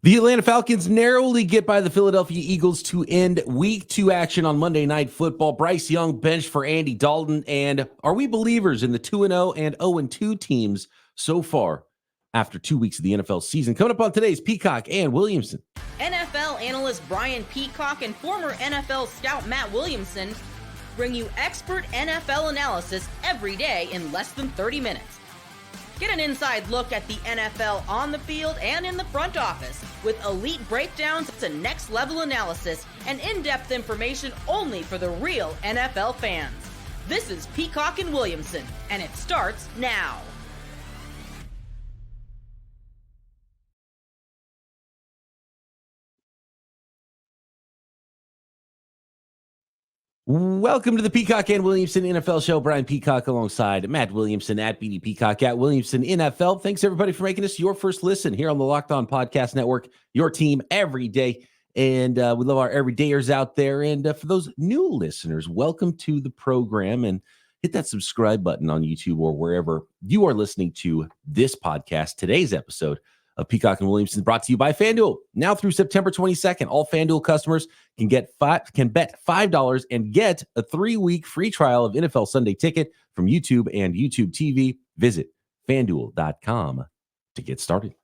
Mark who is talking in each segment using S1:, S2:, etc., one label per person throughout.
S1: The Atlanta Falcons narrowly get by the Philadelphia Eagles to end Week 2 action on Monday Night Football. Bryce Young benched for Andy Dalton. And are we believers in the 2-0 and 0-2 teams so far after 2 weeks of the NFL season? Coming up on today's Peacock and Williamson.
S2: NFL analyst Brian Peacock and former NFL scout Matt Williamson bring you expert NFL analysis every day in less than 30 minutes. Get an inside look at the NFL on the field and in the front office with elite breakdowns to next-level analysis and in-depth information only for the real NFL fans. This is Peacock and Williamson, and it starts now.
S1: Welcome to the Peacock and Williamson NFL Show. Brian Peacock alongside Matt Williamson at BD Peacock at Williamson NFL. Thanks, everybody, for making us your first listen here on the Locked On Podcast Network, your team every day. And we love our everydayers out there. And for those new listeners, welcome to the program. And hit that subscribe button on YouTube or wherever you are listening to this podcast. Today's episode of Peacock and Williamson brought to you by FanDuel. Now through September 22nd, all FanDuel customers can bet $5 and get a 3-week free trial of NFL Sunday Ticket from YouTube and YouTube TV. Visit FanDuel.com to get started.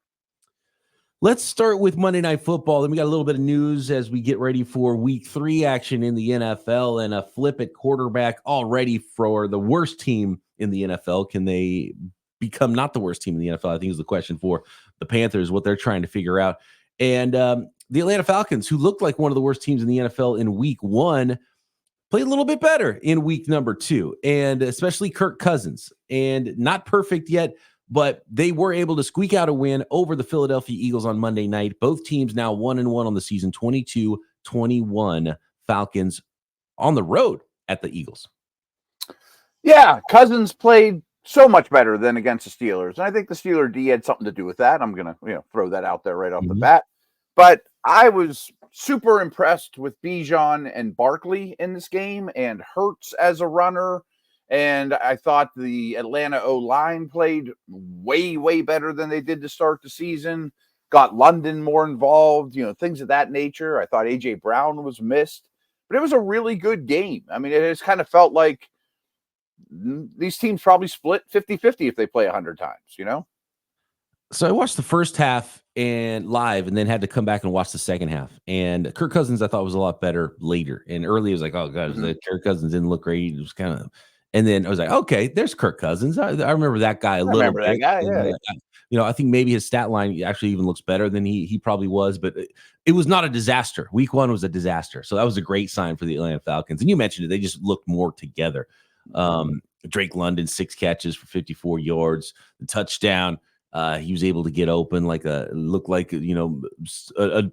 S1: Let's start with Monday Night Football. Then we got a little bit of news as we get ready for Week 3 action in the NFL and a flip at quarterback already for the worst team in the NFL. Can they become not the worst team in the NFL? I think is the question for the Panthers, what they're trying to figure out. And the Atlanta Falcons, who looked like one of the worst teams in the NFL in Week 1, played a little bit better in week number 2, and especially Kirk Cousins. And not perfect yet, but they were able to squeak out a win over the Philadelphia Eagles on Monday night. Both teams now 1-1 on the season, 22-21 Falcons on the road at the Eagles.
S3: Yeah, Cousins played so much better than against the Steelers. And I think the Steeler D had something to do with that. I'm going to throw that out there right off the bat. But I was super impressed with Bijan and Barkley in this game and Hurts as a runner. And I thought the Atlanta O-line played way, way better than they did to start the season. Got London more involved, things of that nature. I thought A.J. Brown was missed. But it was a really good game. I mean, it just kind of felt like these teams probably split 50-50 if they play 100 times,
S1: So I watched the first half and live and then had to come back and watch the second half. And Kirk Cousins, I thought, was a lot better later. And early, I was like, oh, God, Kirk Cousins didn't look great. It was kind of – and then I was like, okay, there's Kirk Cousins. I remember that guy a little bit.
S3: That guy, yeah.
S1: And, I think maybe his stat line actually even looks better than he probably was. But it was not a disaster. Week 1 was a disaster. So that was a great sign for the Atlanta Falcons. And you mentioned it. They just looked more together. Drake London, 6 catches for 54 yards, the touchdown. He was able to get open looked like a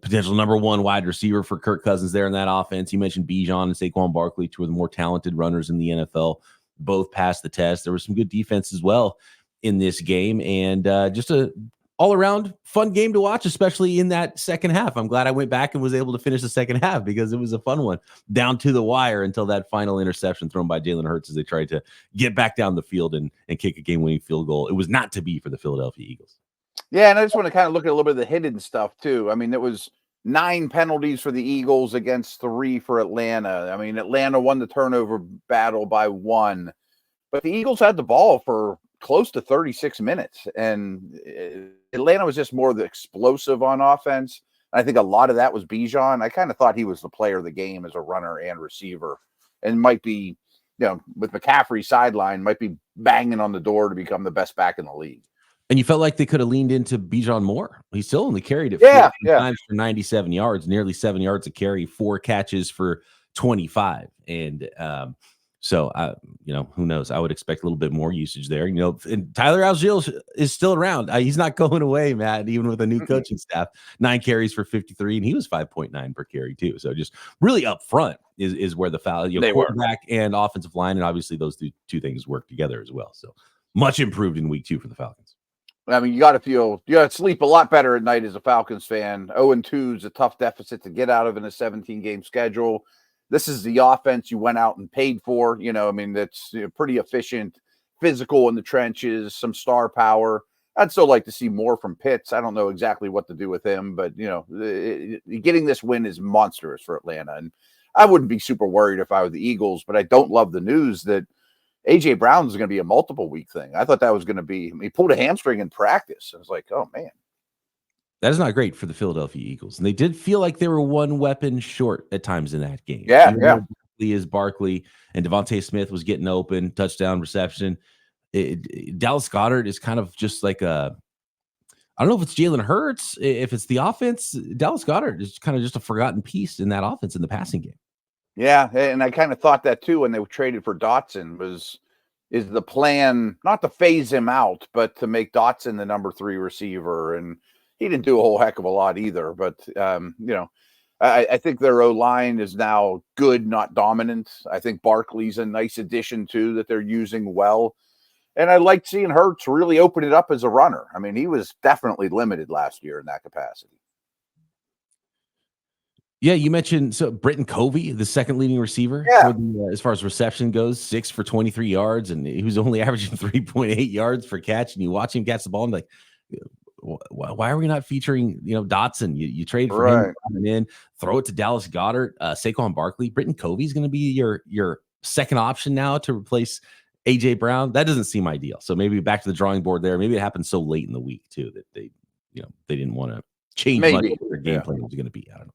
S1: potential number 1 wide receiver for Kirk Cousins there in that offense. You mentioned Bijan and Saquon Barkley, 2 of the more talented runners in the NFL, both passed the test. There was some good defense as well in this game, and just a all-around fun game to watch, especially in that second half. I'm glad I went back and was able to finish the second half because it was a fun one down to the wire until that final interception thrown by Jalen Hurts as they tried to get back down the field and kick a game-winning field goal. It was not to be for the Philadelphia Eagles.
S3: Yeah, and I just want to kind of look at a little bit of the hidden stuff, too. I mean, there was 9 penalties for the Eagles against 3 for Atlanta. I mean, Atlanta won the turnover battle by 1. But the Eagles had the ball for close to 36 minutes, and Atlanta was just more the explosive on offense. I think a lot of that was Bijan. I kind of thought he was the player of the game as a runner and receiver, and might be, with McCaffrey sideline, might be banging on the door to become the best back in the league.
S1: And you felt like they could have leaned into Bijan more. He still only carried it 14 times for 97 yards, nearly 7 yards a carry, 4 catches for 25. And so, who knows? I would expect a little bit more usage there. And Tyler Algier is still around. He's not going away, Matt, even with a new coaching staff. 9 carries for 53, and he was 5.9 per carry, too. So just really up front is where the foul, quarterback and offensive line, and obviously those two things work together as well. So much improved in week 2 for the Falcons.
S3: I mean, you got to sleep a lot better at night as a Falcons fan. 0-2 is a tough deficit to get out of in a 17-game schedule. This is the offense you went out and paid for. That's pretty efficient, physical in the trenches, some star power. I'd still like to see more from Pitts. I don't know exactly what to do with him, but getting this win is monstrous for Atlanta. And I wouldn't be super worried if I were the Eagles, but I don't love the news that A.J. Brown is going to be a multiple week thing. I thought that was going to be, he pulled a hamstring in practice. I was like, oh man.
S1: That is not great for the Philadelphia Eagles. And they did feel like they were one weapon short at times in that game.
S3: Yeah.
S1: Barkley and Devontae Smith was getting open, touchdown reception. Dallas Goedert is kind of just like I don't know if it's Jalen Hurts, if it's the offense. Dallas Goedert is kind of just a forgotten piece in that offense in the passing game.
S3: Yeah, and I kind of thought that too when they traded for Dotson. Is the plan not to phase him out, but to make Dotson the number 3 receiver? And he didn't do a whole heck of a lot either. But I think their O-line is now good, not dominant. I think Barkley's a nice addition too that they're using well. And I liked seeing Hurts really open it up as a runner. I mean, he was definitely limited last year in that capacity.
S1: Yeah, you mentioned Britton Covey, the second leading receiver, as far as reception goes, 6 for 23 yards, and he was only averaging 3.8 yards per catch. And you watch him catch the ball, and like, why are we not featuring Dotson? You trade for him, coming in, throw it to Dallas Goedert, Saquon Barkley. Britton Covey is going to be your second option now to replace A.J. Brown. That doesn't seem ideal. So maybe back to the drawing board there. Maybe it happened so late in the week too that they didn't want to change much what their game plan was going to be. I don't know.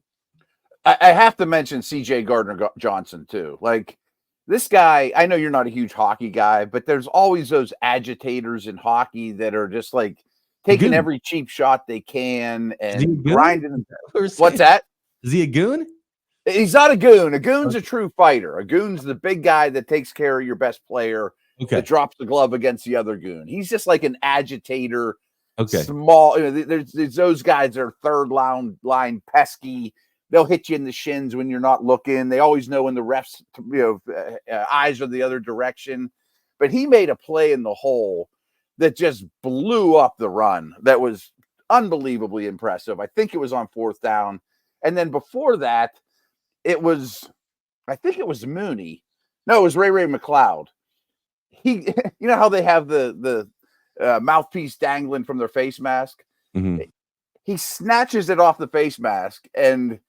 S3: I have to mention C.J. Gardner-Johnson too. Like, this guy, I know you're not a huge hockey guy, but there's always those agitators in hockey that are just like taking every cheap shot they can and grinding. What's that?
S1: Is he a goon?
S3: He's not a goon. A goon's a true fighter. A goon's the big guy that takes care of your best player, that drops the glove against the other goon. He's just like an agitator. Small. There's those guys that are third line pesky. They'll hit you in the shins when you're not looking. They always know when the refs, eyes are the other direction. But he made a play in the hole that just blew up the run. That was unbelievably impressive. I think it was on 4th down. And then before that, I think it was Mooney. No, it was Ray McLeod. He, how they have the mouthpiece dangling from their face mask? Mm-hmm. He snatches it off the face mask and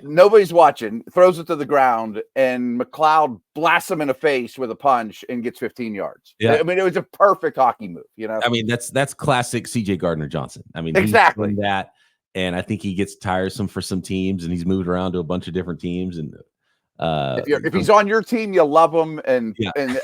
S3: nobody's watching, throws it to the ground, and McLeod blasts him in the face with a punch and gets 15 yards. Yeah. I mean, it was a perfect hockey move, I
S1: mean, that's classic C.J. Gardner-Johnson. I mean,
S3: exactly
S1: that. And I think he gets tiresome for some teams, and he's moved around to a bunch of different teams. And
S3: if he's on your team, you love him, and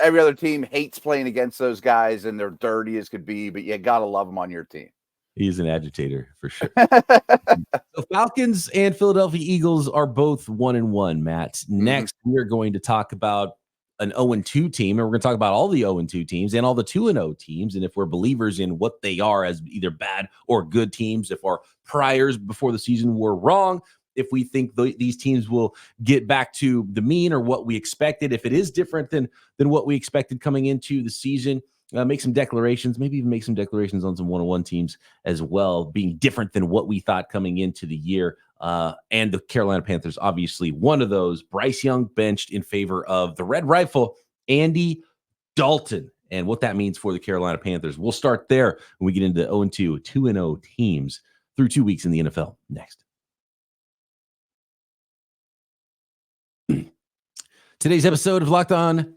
S3: every other team hates playing against those guys, and they're dirty as could be, but you got to love him on your team.
S1: He's an agitator for sure. The Falcons and Philadelphia Eagles are both 1-1, Matt. Next, we are going to talk about an 0-2 team, and we're going to talk about all the 0-2 teams and all the 2-0 teams, and if we're believers in what they are as either bad or good teams, if our priors before the season were wrong, if we think these teams will get back to the mean or what we expected, if it is different than what we expected coming into the season. Make some declarations, maybe even make some declarations on some 1-1 teams as well, being different than what we thought coming into the year. And the Carolina Panthers, obviously, one of those. Bryce Young benched in favor of the Red Rifle, Andy Dalton, and what that means for the Carolina Panthers. We'll start there when we get into 0-2, 2-0 teams through 2 weeks in the NFL next. Today's episode of Locked On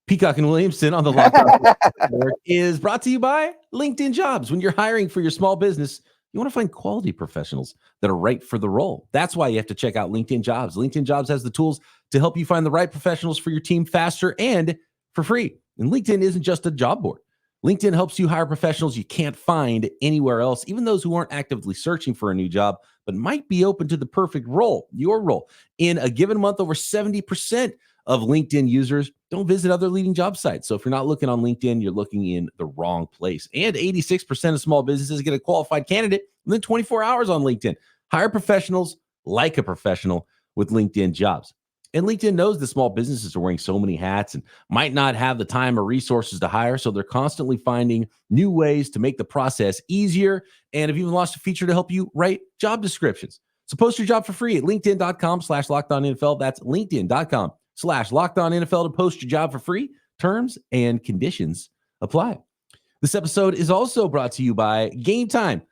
S1: Peacock and Williamson on the Locked On Network is brought to you by LinkedIn Jobs. When you're hiring for your small business, you want to find quality professionals that are right for the role. That's why you have to check out LinkedIn Jobs. LinkedIn Jobs has the tools to help you find the right professionals for your team faster and for free. And LinkedIn isn't just a job board. LinkedIn helps you hire professionals you can't find anywhere else, even those who aren't actively searching for a new job, but might be open to the perfect role, your role. In a given month, over 70% of LinkedIn users don't visit other leading job sites. So if you're not looking on LinkedIn, you're looking in the wrong place. And 86% of small businesses get a qualified candidate within 24 hours on LinkedIn. Hire professionals like a professional with LinkedIn Jobs. And LinkedIn knows that small businesses are wearing so many hats and might not have the time or resources to hire. So they're constantly finding new ways to make the process easier. And have even launched a feature to help you write job descriptions. So post your job for free at linkedin.com/LockedOnNFL. That's linkedin.com/LockedOnNFL to post your job for free. Terms and conditions apply. This episode is also brought to you by Game Time,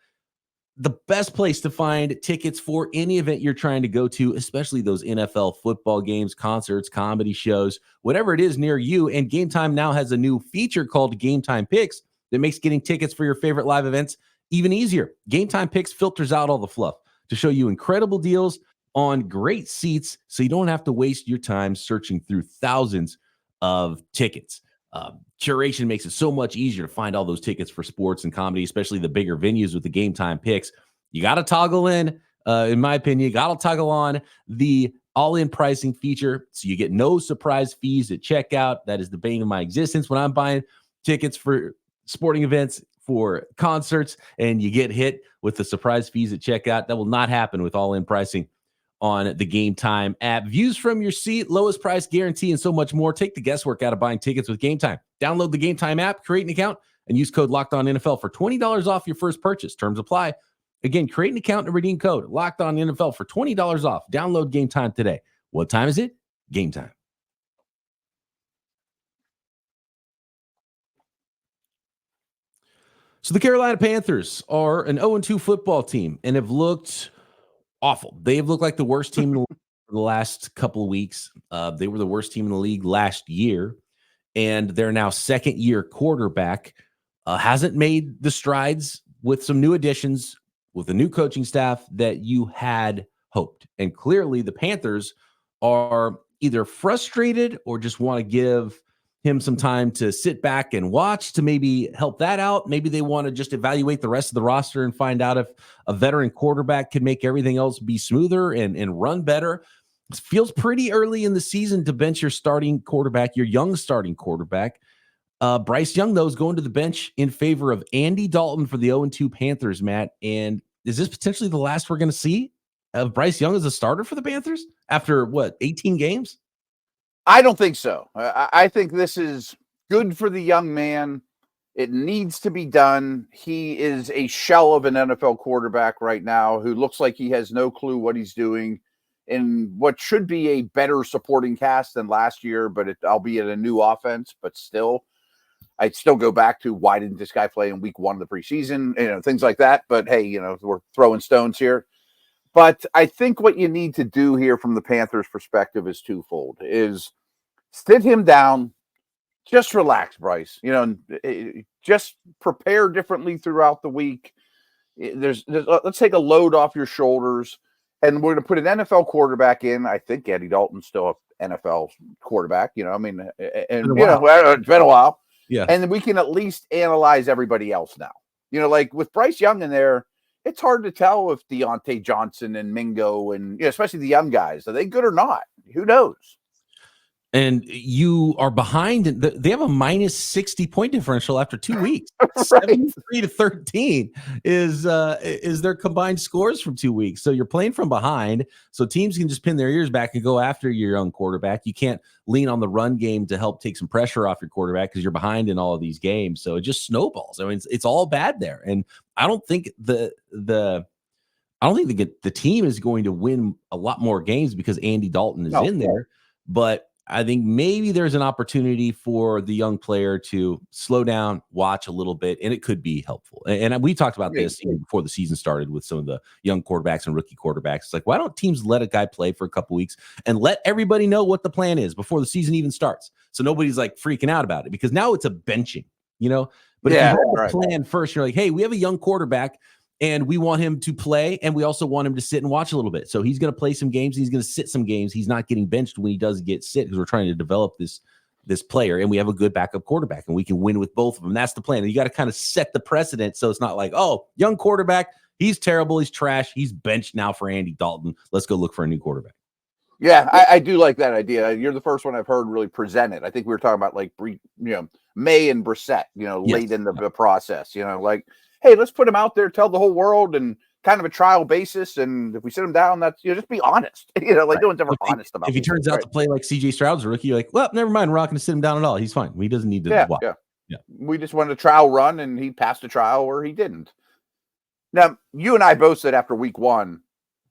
S1: the best place to find tickets for any event you're trying to go to, especially those NFL football games, concerts, comedy shows, whatever it is near you. And Game Time now has a new feature called Game Time Picks that makes getting tickets for your favorite live events even easier. Game Time Picks filters out all the fluff to show you incredible deals on great seats so you don't have to waste your time searching through thousands of tickets. Curation makes it so much easier to find all those tickets for sports and comedy, especially the bigger venues with the Game Time Picks. You got to toggle in my opinion, you got to toggle on the all-in pricing feature so you get no surprise fees at checkout. That is the bane of my existence when I'm buying tickets for sporting events, for concerts, and you get hit with the surprise fees at checkout. That will not happen with all-in pricing on the Game Time app. Views from your seat, lowest price guarantee, and so much more. Take the guesswork out of buying tickets with Game Time. Download the Game Time app, create an account, and use code LOCKEDONNFL for $20 off your first purchase. Terms apply. Again, create an account and redeem code LOCKEDONNFL for $20 off. Download Game Time today. What time is it? Game Time. So the Carolina Panthers are an 0-2 football team and have looked awful. They have looked like the worst team in the league for the last couple of weeks. They were the worst team in the league last year, and their now second-year quarterback hasn't made the strides with some new additions, with a new coaching staff that you had hoped. And clearly the Panthers are either frustrated or just want to give him some time to sit back and watch to maybe help that out. Maybe they want to just evaluate the rest of the roster and find out if a veteran quarterback can make everything else be smoother and run better. It feels pretty early in the season to bench your starting quarterback, your young starting quarterback. Bryce Young, though, is going to the bench in favor of Andy Dalton for the 0-2 Panthers, Matt. And is this potentially the last we're going to see of Bryce Young as a starter for the Panthers after, 18 games?
S3: I don't think so. I think this is good for the young man. It needs to be done. He is a shell of an NFL quarterback right now who looks like he has no clue what he's doing in what should be a better supporting cast than last year, but albeit a new offense, but still. I'd still go back to why didn't this guy play in week 1 of the preseason, things like that. But hey, we're throwing stones here. But I think what you need to do here from the Panthers' perspective is twofold: is sit him down, just relax, Bryce. Just prepare differently throughout the week. Let's take a load off your shoulders, and we're going to put an NFL quarterback in. I think Andy Dalton's still an NFL quarterback. It's been a while.
S1: Yeah.
S3: And then we can at least analyze everybody else now. Like with Bryce Young in there, it's hard to tell if Deontay Johnson and Mingo and especially the young guys, are they good or not? Who knows?
S1: And you are behind. They have a minus 60 point differential after 2 weeks.
S3: Right.
S1: 73-13 is their combined scores from 2 weeks. So you're playing from behind. So teams can just pin their ears back and go after your young quarterback. You can't lean on the run game to help take some pressure off your quarterback because you're behind in all of these games. So it just snowballs. I mean, it's all bad there. And I don't think the team is going to win a lot more games because Andy Dalton is in there, but I think maybe there's an opportunity for the young player to slow down, watch a little bit, and it could be helpful. And we talked about this even before the season started with some of the young quarterbacks and rookie quarterbacks. It's like, why don't teams let a guy play for a couple weeks and let everybody know what the plan is before the season even starts? So nobody's like freaking out about it, because now it's a benching, But if you have a plan first, you're like, hey, we have a young quarterback and we want him to play, and we also want him to sit and watch a little bit. So he's going to play some games. He's going to sit some games. He's not getting benched when he does get sit, because we're trying to develop this player, and we have a good backup quarterback, and we can win with both of them. That's the plan. And you got to kind of set the precedent, so it's not like, oh, young quarterback, he's terrible, he's trash, he's benched now for Andy Dalton. Let's go look for a new quarterback.
S3: Yeah, I do like that idea. You're the first one I've heard really present it. I think we were talking about like May and Brissett, late in the process. Like, hey, let's put him out there, tell the whole world, and kind of a trial basis. And if we sit him down, that's just be honest. No one's ever honest about.
S1: If he turns out to play like CJ Stroud's a rookie, you're like, well, never mind. We're not going to sit him down at all. He's fine. He doesn't need to.
S3: Yeah. We just wanted a trial run, and he passed a trial or he didn't. Now, you and I both said after week 1,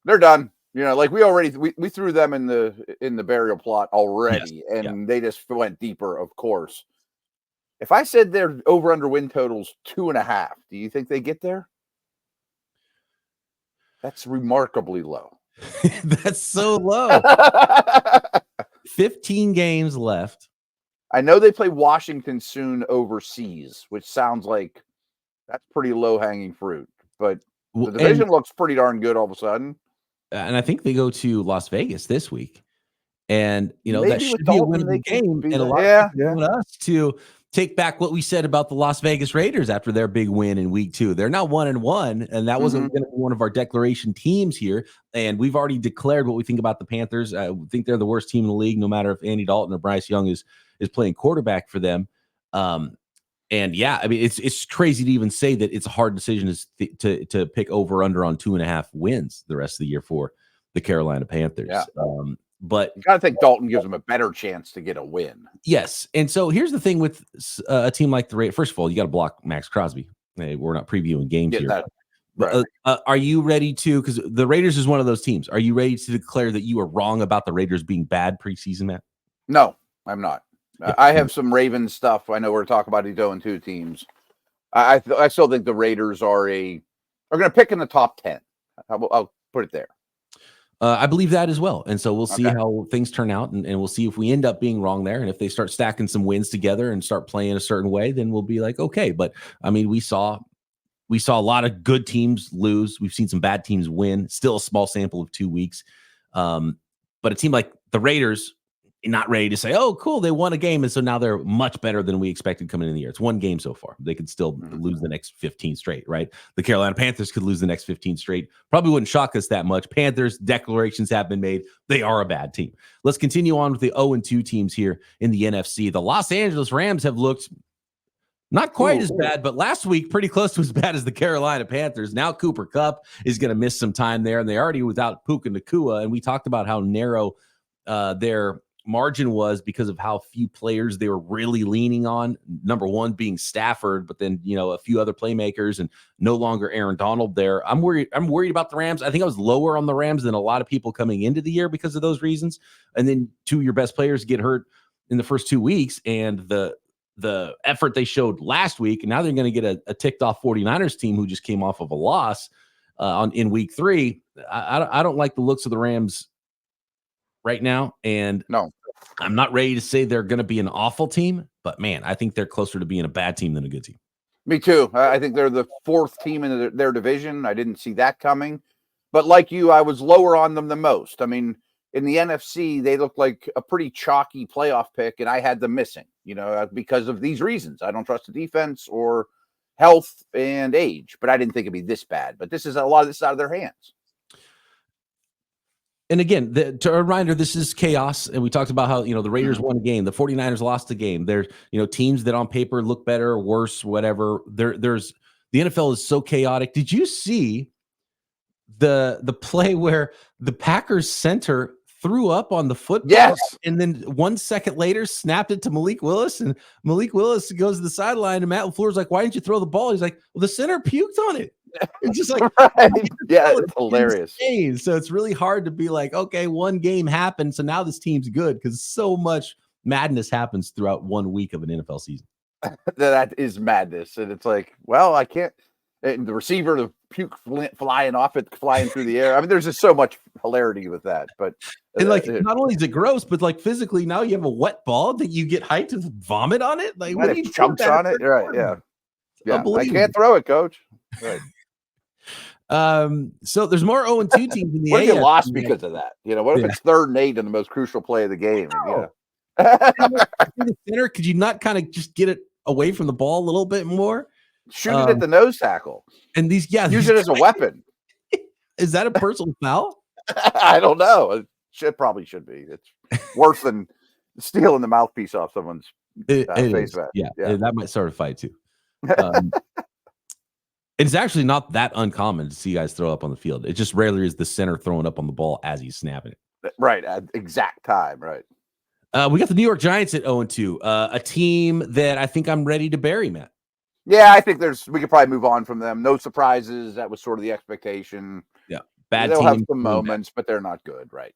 S3: they're done. Like we threw them in the burial plot already, and they just went deeper, of course. If I said their over-under win total's 2.5, do you think they get there? That's remarkably low.
S1: That's so low. 15 games left.
S3: I know they play Washington soon overseas, which sounds like that's pretty low-hanging fruit. But the division looks pretty darn good all of a sudden.
S1: And I think they go to Las Vegas this week. And,
S3: Maybe
S1: that should be a winnable game. And a lot of people want us to take back what we said about the Las Vegas Raiders after their big win in week 2. They're now 1-1, and that wasn't going to be one of our declaration teams here. And we've already declared what we think about the Panthers. I think they're the worst team in the league, no matter if Andy Dalton or Bryce Young is playing quarterback for them. And yeah, I mean, it's crazy to even say that it's a hard decision to pick over under on 2.5 wins the rest of the year for the Carolina Panthers.
S3: Yeah.
S1: But
S3: you got to think Dalton gives them a better chance to get a win.
S1: Yes. And so here's the thing with a team like the Raiders. First of all, you got to block Max Crosby. Hey, we're not previewing games here.
S3: Right.
S1: Are you ready to, because the Raiders is one of those teams, are you ready to declare that you are wrong about the Raiders being bad preseason, Matt?
S3: No, I'm not. Yeah. I have some Ravens stuff. I know we're talking about these 0-2 teams. I still think the Raiders are going to pick in the top 10. I'll put it there.
S1: I believe that as well. And so we'll see how things turn out, and we'll see if we end up being wrong there. And if they start stacking some wins together and start playing a certain way, then we'll be like, okay. But I mean, we saw a lot of good teams lose. We've seen some bad teams win. Still a small sample of 2 weeks. But a team like the Raiders, not ready to say, oh, cool, they won a game, and so now they're much better than we expected coming in the year. It's one game so far. They could still lose the next 15 straight, right? The Carolina Panthers could lose the next 15 straight. Probably wouldn't shock us that much. Panthers, declarations have been made. They are a bad team. Let's continue on with the 0-2 teams here in the NFC. The Los Angeles Rams have looked not quite as bad, but last week pretty close to as bad as the Carolina Panthers. Now Cooper Kupp is going to miss some time there, and they already without Puka Nacua, and we talked about how narrow their margin was because of how few players they were really leaning on. Number one being Stafford, but then a few other playmakers, and no longer Aaron Donald there. I'm worried about the Rams. I think I was lower on the Rams than a lot of people coming into the year because of those reasons. And then two of your best players get hurt in the first 2 weeks, and the effort they showed last week, and now they're going to get a ticked off 49ers team who just came off of a loss in week 3. I don't like the looks of the Rams right now, and
S3: no,
S1: I'm not ready to say they're going to be an awful team, but man, I think they're closer to being a bad team than a good team.
S3: Me too. I think they're the 4th team in their division. I didn't see that coming, but like you, I was lower on them than most. I mean, in the NFC, they look like a pretty chalky playoff pick, and I had them missing, because of these reasons. I don't trust the defense or health and age, but I didn't think it'd be this bad. But a lot of this is out of their hands.
S1: And again, to a reminder, this is chaos. And we talked about how, the Raiders won a game. The 49ers lost a game. There's, teams that on paper look better or worse, whatever. There's the NFL is so chaotic. Did you see the play where the Packers center threw up on the football?
S3: Yes.
S1: And then 1 second later snapped it to Malik Willis, and Malik Willis goes to the sideline, and Matt LaFleur's like, why didn't you throw the ball? He's like, well, the center puked on it. It's just like,
S3: right. Yeah, it's hilarious.
S1: Insane. So it's really hard to be like, okay, one game happened, so now this team's good, because so much madness happens throughout 1 week of an NFL season.
S3: That is madness. And it's like, well, I can't. And the receiver, the puke flying through the air. I mean, there's just so much hilarity with that. But
S1: and not only is it gross, but like physically, now you have a wet ball that you get hyped to vomit on it. Like, what
S3: chunks on it, right? Yeah. I can't throw it, coach. Right.
S1: So there's more 0-2 teams in the
S3: What
S1: AFC.
S3: if you lost because of that? What if it's 3rd and 8 in the most crucial play of the game?
S1: The center, could you not kind of just get it away from the ball a little bit more?
S3: Shoot it at the nose tackle.
S1: And use
S3: it as a weapon.
S1: Is that a personal foul?
S3: I don't know. It probably should be. It's worse than stealing the mouthpiece off someone's face.
S1: Yeah, that might start a fight too. It's actually not that uncommon to see guys throw up on the field. It just rarely is the center throwing up on the ball as he's snapping it.
S3: Right, at exact time, right.
S1: We got the New York Giants at 0-2, a team that I think I'm ready to bury, Matt.
S3: Yeah, I think we could probably move on from them. No surprises. That was sort of the expectation.
S1: Yeah, bad
S3: They'll
S1: team.
S3: have some moments, but they're not good, right?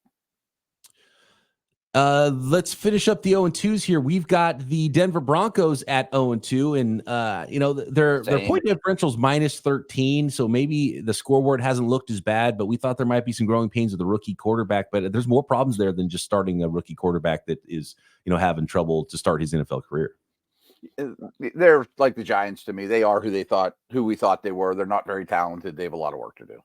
S1: Let's finish up the 0-2s here. We've got the Denver Broncos at 0-2, and their point differential is -13, so maybe the scoreboard hasn't looked as bad, but we thought there might be some growing pains with the rookie quarterback, but there's more problems there than just starting a rookie quarterback that is, having trouble to start his NFL career.
S3: They're like the Giants to me. They are who we thought they were. They're not very talented. They have a lot of work to do.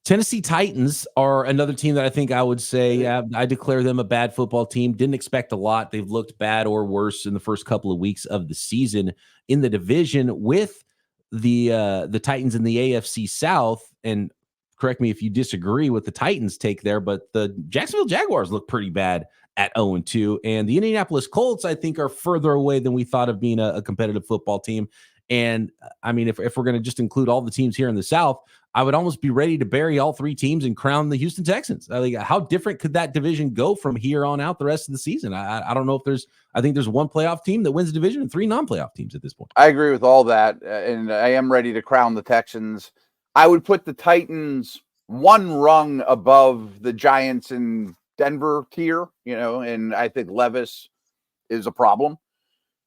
S1: Tennessee Titans are another team that I think I would say I declare them a bad football team. Didn't expect a lot. They've looked bad or worse in the first couple of weeks of the season in the division with the Titans in the AFC South. And correct me if you disagree with the Titans take there, but the Jacksonville Jaguars look pretty bad at 0-2. And the Indianapolis Colts, I think, are further away than we thought of being a competitive football team. And I mean, if we're going to just include all the teams here in the South, I would almost be ready to bury all three teams and crown the Houston Texans. How different could that division go from here on out the rest of the season? I don't know if I think there's one playoff team that wins the division and three non-playoff teams at this point.
S3: I agree with all that. And I am ready to crown the Texans. I would put the Titans one rung above the Giants and Denver tier, and I think Levis is a problem.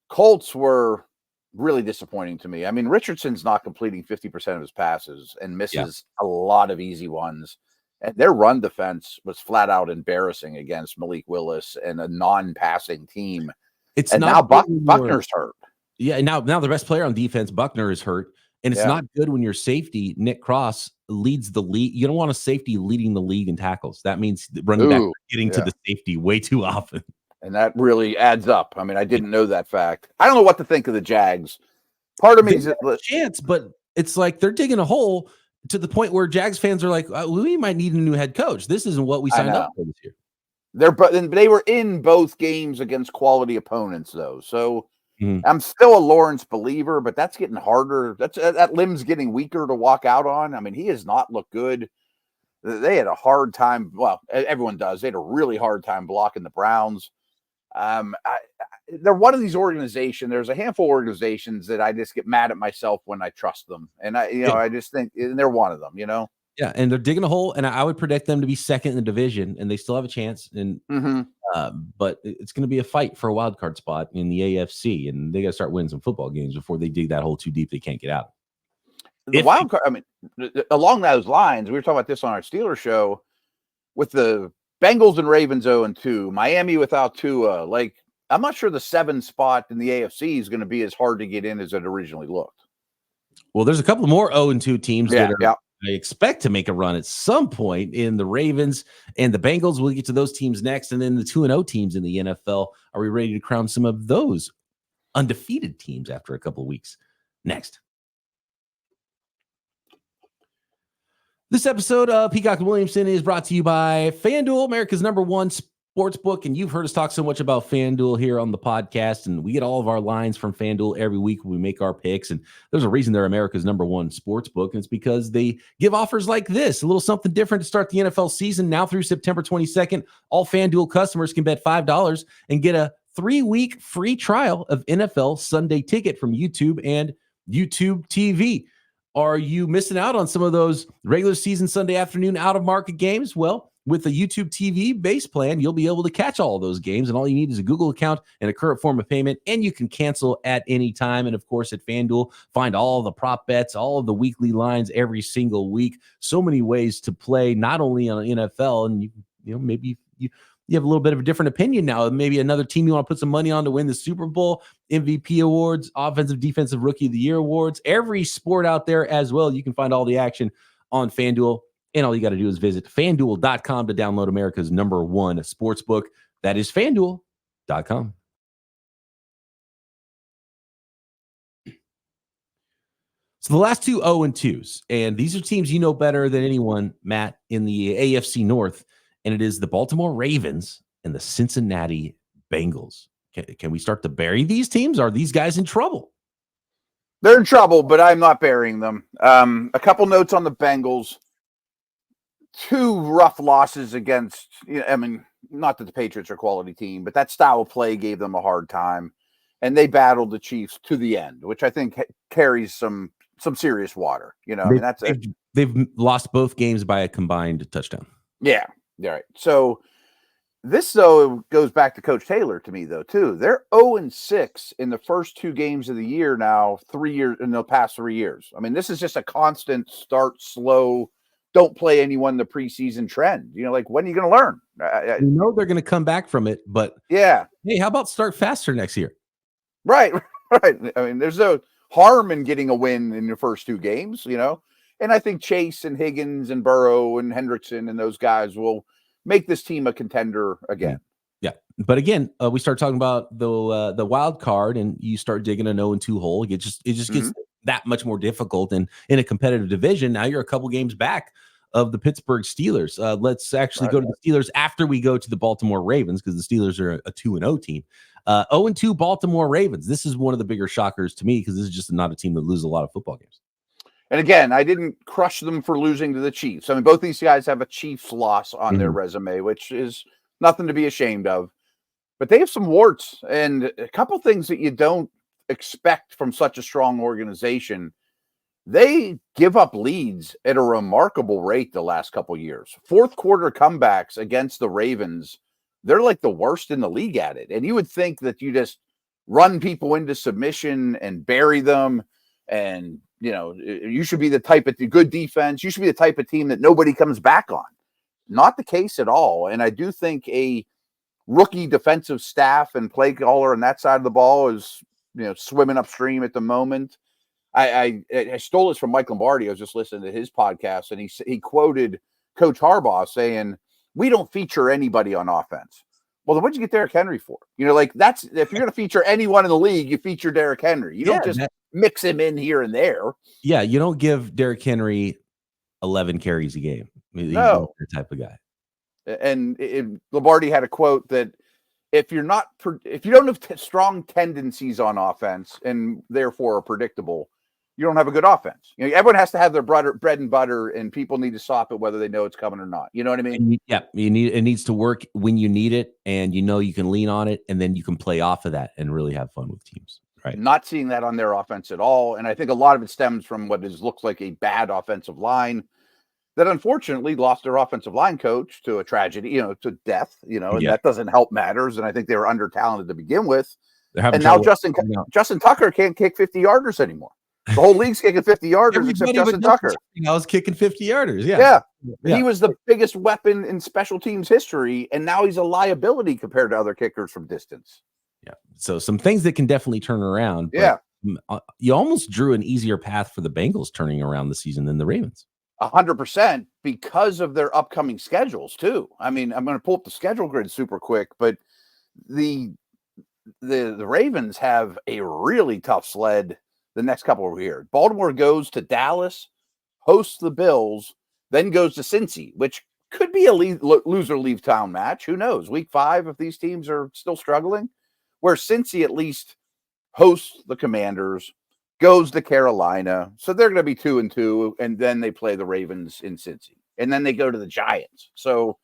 S3: Colts were really disappointing to me. I mean, Richardson's not completing 50% of his passes and misses a lot of easy ones. And their run defense was flat out embarrassing against Malik Willis and a non-passing team. Now Buckner's hurt.
S1: Yeah, now the best player on defense, Buckner, is hurt. And it's not good when your safety, Nick Cross, leads the league. You don't want a safety leading the league in tackles. That means running back getting to the safety way too often.
S3: And that really adds up. I mean, I didn't know that fact. I don't know what to think of the Jags. Part of me is a
S1: chance, but it's like they're digging a hole to the point where Jags fans are like, we might need a new head coach. This isn't what we signed up for this year.
S3: They were in both games against quality opponents, though. So I'm still a Lawrence believer, but that's getting harder. That limb's getting weaker to walk out on. I mean, he has not looked good. They had a hard time. Well, everyone does. They had a really hard time blocking the Browns. They're one of these organizations. There's a handful of organizations that I just get mad at myself when I trust them. And I just think they're one of them,
S1: Yeah. And they're digging a hole, and I would predict them to be second in the division, and they still have a chance. And, but it's going to be a fight for a wild card spot in the AFC, and they got to start winning some football games before they dig that hole too deep they can't get out.
S3: The wild card, I mean, along those lines, we were talking about this on our Steelers show with the Bengals and Ravens 0-2, Miami without Tua. Like, I'm not sure the 7 spot in the AFC is going to be as hard to get in as it originally looked.
S1: Well, there's a couple more 0-2 teams that I expect to make a run at some point in the Ravens and the Bengals. We'll get to those teams next. And then the 2-0 teams in the NFL. Are we ready to crown some of those undefeated teams after a couple of weeks? Next. This episode of Peacock Williamson is brought to you by FanDuel, America's #1 sportsbook. And you've heard us talk so much about FanDuel here on the podcast, and we get all of our lines from FanDuel every week when we make our picks. And there's a reason they're America's #1 sportsbook, and it's because they give offers like this, a little something different to start the NFL season. Now through September 22nd, all FanDuel customers can bet $5 and get a 3-week free trial of NFL Sunday Ticket from YouTube and YouTube TV. Are you missing out on some of those regular season Sunday afternoon out-of-market games? Well, with the YouTube TV base plan, you'll be able to catch all of those games, and all you need is a Google account and a current form of payment, and you can cancel at any time. And, of course, at FanDuel, find all the prop bets, all of the weekly lines every single week. So many ways to play, not only on NFL, and maybe you have a little bit of a different opinion now. Maybe another team you want to put some money on to win the Super Bowl, MVP awards, offensive, defensive rookie of the year awards, every sport out there as well. You can find all the action on FanDuel. And all you got to do is visit FanDuel.com to download America's #1 sportsbook. That is FanDuel.com. So the last two 0-2s, and these are teams you know better than anyone, Matt, in the AFC North, and it is the Baltimore Ravens and the Cincinnati Bengals. Can we start to bury these teams? Are these guys in trouble?
S3: They're in trouble, but I'm not burying them. A couple notes on the Bengals. 2 rough losses against, not that the Patriots are a quality team, but that style of play gave them a hard time. And they battled the Chiefs to the end, which I think carries some serious water.
S1: They've lost both games by a combined touchdown.
S3: Yeah. All right. So This, though, goes back to Coach Taylor to me, though, too. They're 0-6 in the first 2 games of the year now, 3 years in the past 3 years. I mean, this is just a constant start slow, don't play anyone in the preseason trend. Like, when are you going to learn?
S1: They're going to come back from it, but
S3: yeah.
S1: Hey, how about start faster next year?
S3: Right. I mean, there's no harm in getting a win in your first 2 games, And I think Chase and Higgins and Burrow and Hendrickson and those guys will make this team a contender again.
S1: Yeah. But again, we start talking about the wild card, and you start digging a 0-2 hole. It just gets that much more difficult. And in a competitive division, now you're a couple games back of the Pittsburgh Steelers. Let's actually go to the Steelers after we go to the Baltimore Ravens, because the Steelers are a 2-0 team. 0-2 Baltimore Ravens. This is one of the bigger shockers to me, because this is just not a team that loses a lot of football games.
S3: And again, I didn't crush them for losing to the Chiefs. I mean, both these guys have a Chiefs loss on their resume, which is nothing to be ashamed of. But they have some warts and a couple things that you don't expect from such a strong organization. They give up leads at a remarkable rate the last couple of years. Fourth quarter comebacks against the Ravens, they're like the worst in the league at it. And you would think that you just run people into submission and bury them, and you should be the type of good defense. You should be the type of team that nobody comes back on. Not the case at all. And I do think a rookie defensive staff and play caller on that side of the ball is, swimming upstream at the moment. I stole this from Mike Lombardi. I was just listening to his podcast, and he quoted Coach Harbaugh saying, "We don't feature anybody on offense." Well, then what'd you get Derrick Henry for? That's if you're going to feature anyone in the league, you feature Derrick Henry. You don't just mix him in here and there.
S1: Yeah, you don't give Derrick Henry 11 carries a game. I mean, he's
S3: no,
S1: the type of guy.
S3: And Lombardi had a quote that if you don't have strong tendencies on offense and therefore are predictable, you don't have a good offense. Everyone has to have their bread and butter, and people need to stop it whether they know it's coming or not. You know what I mean?
S1: It needs to work when you need it, and you can lean on it, and then you can play off of that and really have fun with teams. Right?
S3: Not seeing that on their offense at all, and I think a lot of it stems from what looks like a bad offensive line that unfortunately lost their offensive line coach to a tragedy, to death. And that doesn't help matters. And I think they were under talented to begin with. And now Justin Tucker can't kick 50-yarders anymore. The whole league's kicking 50-yarders except Justin Tucker.
S1: I was kicking 50-yarders.
S3: Yeah. He was the biggest weapon in special teams history, and now he's a liability compared to other kickers from distance.
S1: Yeah. So some things that can definitely turn around.
S3: Yeah.
S1: You almost drew an easier path for the Bengals turning around the season than the Ravens.
S3: 100% because of their upcoming schedules too. I mean, I'm going to pull up the schedule grid super quick, but the Ravens have a really tough sled the next couple of years. Baltimore goes to Dallas, hosts the Bills, then goes to Cincy, which could be a loser leave town match. Who knows? Week 5, if these teams are still struggling, where Cincy at least hosts the Commanders, goes to Carolina. So they're going to be 2-2, and then they play the Ravens in Cincy, and then they go to the Giants. So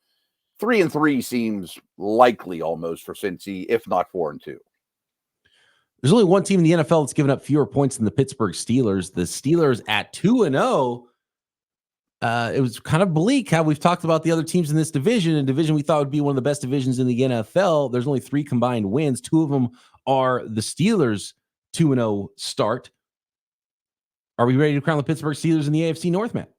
S3: 3-3 seems likely almost for Cincy, if not 4-2.
S1: There's only one team in the NFL that's given up fewer points than the Pittsburgh Steelers. The Steelers at 2-0. It was kind of bleak how we've talked about the other teams in this division, a division we thought would be one of the best divisions in the NFL. There's only 3 combined wins. 2 of them are the Steelers' 2-0 start. Are we ready to crown the Pittsburgh Steelers in the AFC North, Matt?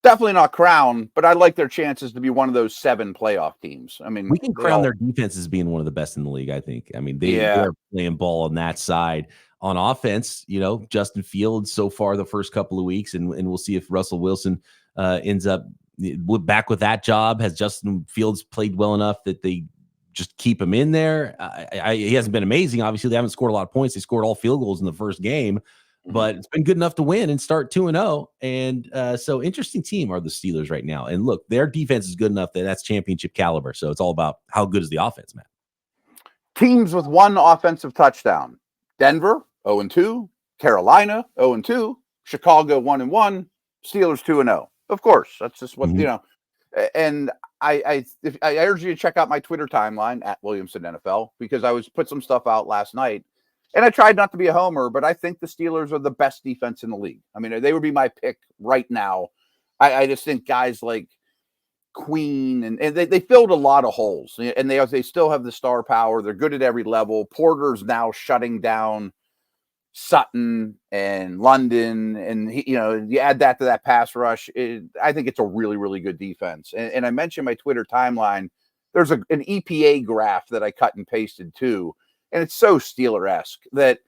S3: Definitely not crown, but I like their chances to be one of those 7 playoff teams. I mean,
S1: we can crown their defense as being one of the best in the league, I think. I mean, they're playing ball on that side. On offense, Justin Fields so far the first couple of weeks, and we'll see if Russell Wilson ends up back with that job. Has Justin Fields played well enough that they just keep him in there? He hasn't been amazing. Obviously, they haven't scored a lot of points. They scored all field goals in the first game. But it's been good enough to win and start 2-0. And so interesting team are the Steelers right now. And look, their defense is good enough that that's championship caliber. So it's all about how good is the offense, Matt.
S3: Teams with 1 offensive touchdown. Denver, 0-2. Carolina, 0-2. Chicago, 1-1. Steelers, 2-0. Of course, that's just what, And I urge you to check out my Twitter timeline at Williamson NFL, because I put some stuff out last night. And I tried not to be a homer, but I think the Steelers are the best defense in the league. I mean, they would be my pick right now. I just think guys like Queen, and they filled a lot of holes, and they still have the star power. They're good at every level. Porter's now shutting down Sutton and London, and you add that to that pass rush. I think it's a really, really good defense. And I mentioned my Twitter timeline. There's an EPA graph that I cut and pasted too, and it's so Steeler-esque that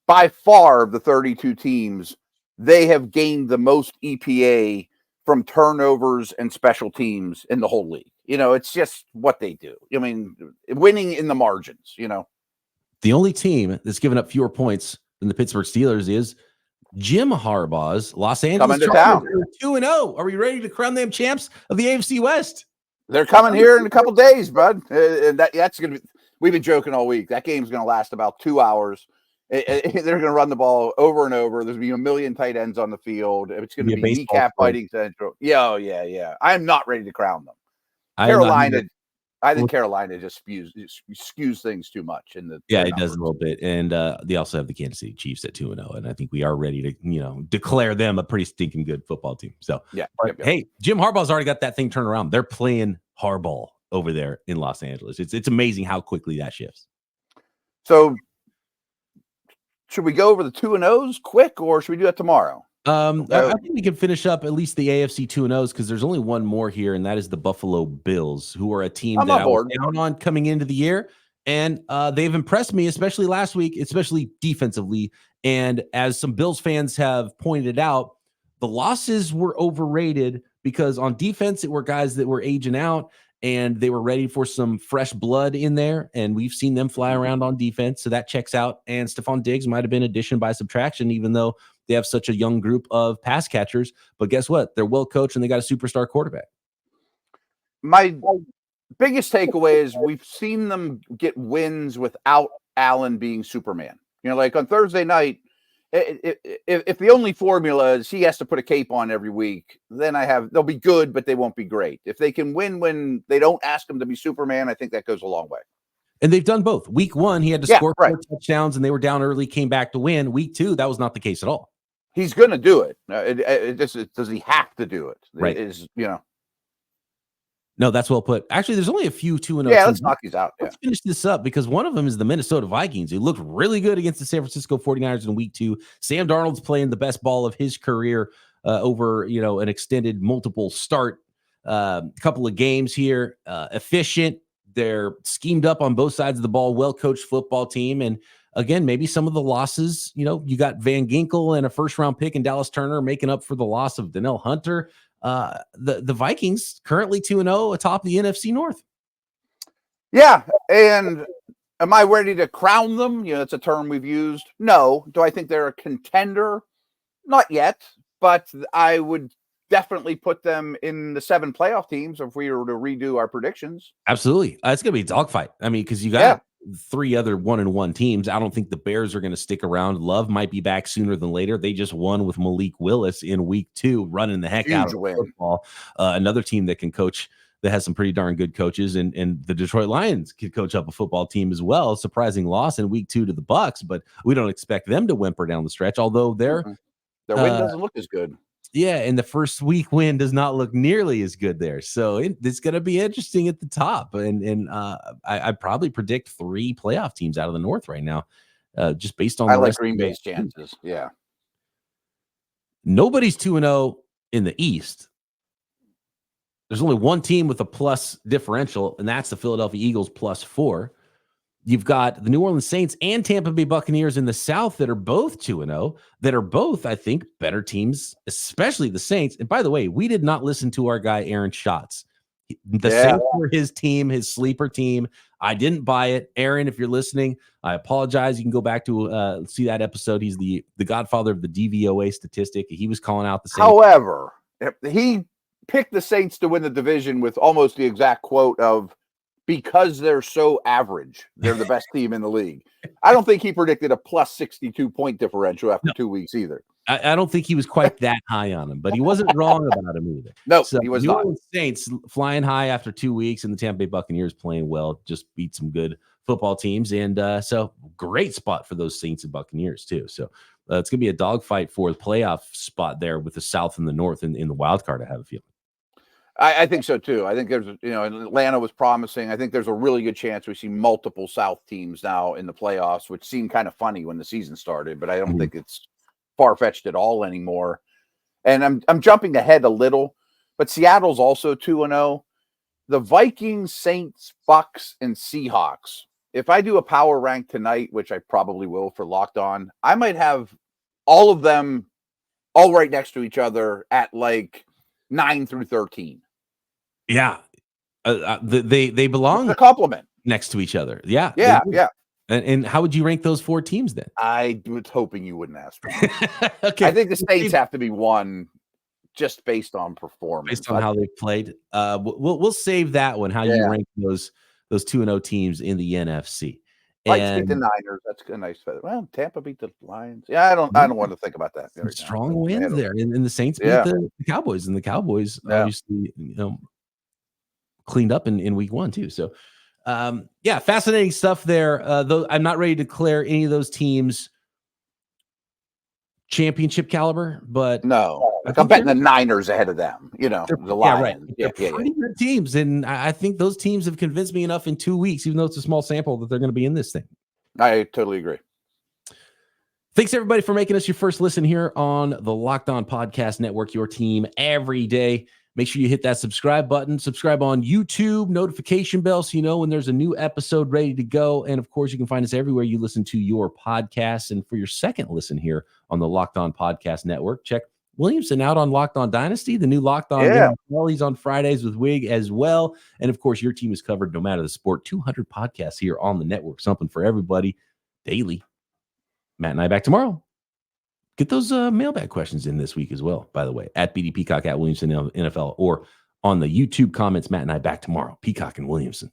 S3: by far of the 32 teams, they have gained the most EPA from turnovers and special teams in the whole league. It's just what they do. I mean, winning in the margins.
S1: The only team that's given up fewer points than the Pittsburgh Steelers is Jim Harbaugh's Los Angeles Chargers. 2-0. Are we ready to crown them champs of the AFC West?
S3: They're coming here in a couple days, bud. And that's going to be. We've been joking all week. That game's going to last about 2 hours. They're going to run the ball over and over. There's going to be a million tight ends on the field. It's going to be kneecap fighting central. Yeah. I'm not ready to crown them. I think Carolina just skews things too much.
S1: It does a little bit. And they also have the Kansas City Chiefs at 2-0. And I think we are ready to, declare them a pretty stinking good football team. So, hey, Jim Harbaugh's already got that thing turned around. They're playing hardball over there in Los Angeles. It's amazing how quickly that shifts.
S3: So, should we go over the 2-0s quick, or should we do that tomorrow?
S1: I think we can finish up at least the AFC 2-0s because there's only one more here, and that is the Buffalo Bills, who are a team that I was down on coming into the year, and they've impressed me, especially last week, especially defensively. And as some Bills fans have pointed out, the losses were overrated because on defense, it were guys that were aging out, and they were ready for some fresh blood in there, and we've seen them fly around on defense, so that checks out. And Stephon Diggs might have been addition by subtraction, even though they have such a young group of pass catchers. But guess what? They're well coached, and they got a superstar quarterback.
S3: My biggest takeaway is we've seen them get wins without Allen being Superman. Like on Thursday night, if the only formula is he has to put a cape on every week, then they'll be good, but they won't be great. If they can win when they don't ask him to be Superman, I think that goes a long way.
S1: And they've done both. Week 1, he had to score 4 touchdowns, and they were down early, came back to win. Week 2, that was not the case at all.
S3: He's going to do it. Does he have to do it?
S1: Right. No, that's well put. Actually, there's only a few 2-0.
S3: Yeah, let's knock these out.
S1: Let's finish this up because one of them is the Minnesota Vikings, who looked really good against the San Francisco 49ers in week 2. Sam Darnold's playing the best ball of his career over, an extended multiple start couple of games here. Efficient. They're schemed up on both sides of the ball, well-coached football team. And again, maybe some of the losses, you got Van Ginkel and a first-round pick in Dallas Turner making up for the loss of Danielle Hunter. The Vikings currently 2-0 atop the NFC North.
S3: Yeah, and am I ready to crown them? That's a term we've used. No. Do I think they're a contender? Not yet, but I would definitely put them in the 7 playoff teams if we were to redo our predictions.
S1: Absolutely. It's going to be a dogfight. I mean, because you got 3 other 1-1 teams. I don't think the Bears are going to stick around. Love might be back sooner than later. They just won with Malik Willis in week 2, running the heck out of football. Another team that can coach, that has some pretty darn good coaches, and the Detroit Lions can coach up a football team as well. Surprising loss in week 2 to the Bucs, but we don't expect them to whimper down the stretch, although their
S3: win doesn't look as good.
S1: Yeah, and the first week win does not look nearly as good there. So it's going to be interesting at the top. And I probably predict 3 playoff teams out of the North right now, just based on the
S3: Green Bay's chances. Yeah.
S1: Nobody's 2-0 in the East. There's only one team with a plus differential, and that's the Philadelphia Eagles +4. You've got the New Orleans Saints and Tampa Bay Buccaneers in the South that are both 2-0, that are both, I think, better teams, especially the Saints. And by the way, we did not listen to our guy, Aaron Schatz. The Saints were his team, his sleeper team. I didn't buy it. Aaron, if you're listening, I apologize. You can go back to see that episode. He's the godfather of the DVOA statistic. He was calling out the Saints.
S3: However, he picked the Saints to win the division with almost the exact quote of, because they're so average, they're the best team in the league. I don't think he predicted a +62 point differential after 2 weeks either.
S1: I don't think he was quite that high on him, but he wasn't wrong about him either.
S3: No, he was
S1: New
S3: not.
S1: Orleans Saints flying high after 2 weeks, and the Tampa Bay Buccaneers playing well, just beat some good football teams. And so great spot for those Saints and Buccaneers too. So it's going to be a dogfight for the playoff spot there with the South and the North in the wild card, I have a feeling.
S3: I think so too. I think there's, Atlanta was promising. I think there's a really good chance we see multiple South teams now in the playoffs, which seemed kind of funny when the season started, but I don't think it's far-fetched at all anymore. And I'm jumping ahead a little, but Seattle's also 2-0. The Vikings, Saints, Bucks, and Seahawks. If I do a power rank tonight, which I probably will for Locked On, I might have all of them all right next to each other at like 9 through 13.
S1: Yeah. They belong
S3: a compliment
S1: next to each other. Yeah.
S3: Yeah.
S1: And how would you rank those 4 teams then?
S3: I was hoping you wouldn't ask me.
S1: Okay.
S3: I think the Saints have to be one just based on performance.
S1: Based on how they've played. We'll save that one, how you rank those 2-0 teams in the NFC.
S3: Like beat the Niners. That's a nice feather. Well, Tampa beat the Lions. Yeah, I don't want to think about that.
S1: Strong wins there. And the Saints beat the Cowboys. And the Cowboys obviously, cleaned up in week 1 too. So fascinating stuff there. Though I'm not ready to declare any of those teams championship caliber, but
S3: no, I'm betting the Niners ahead of them. The Lions.
S1: They're pretty good teams, and I think those teams have convinced me enough in 2 weeks, even though it's a small sample, that they're going to be in this thing.
S3: I totally agree.
S1: Thanks everybody for making us your first listen here on the Locked On Podcast Network, your team every day. Make sure you hit that subscribe button, subscribe on YouTube, notification bell so you know when there's a new episode ready to go. And of course, you can find us everywhere you listen to your podcasts. And for your second listen here on the Locked On Podcast Network, check Williamson out on Locked On Dynasty, the new Locked On. He's on Fridays with Wig as well. And of course, your team is covered no matter the sport. 200 podcasts here on the network, something for everybody daily. Matt and I back tomorrow. Get those mailbag questions in this week as well, by the way, at BD Peacock, at Williamson NFL, or on the YouTube comments. Matt and I back tomorrow. Peacock and Williamson.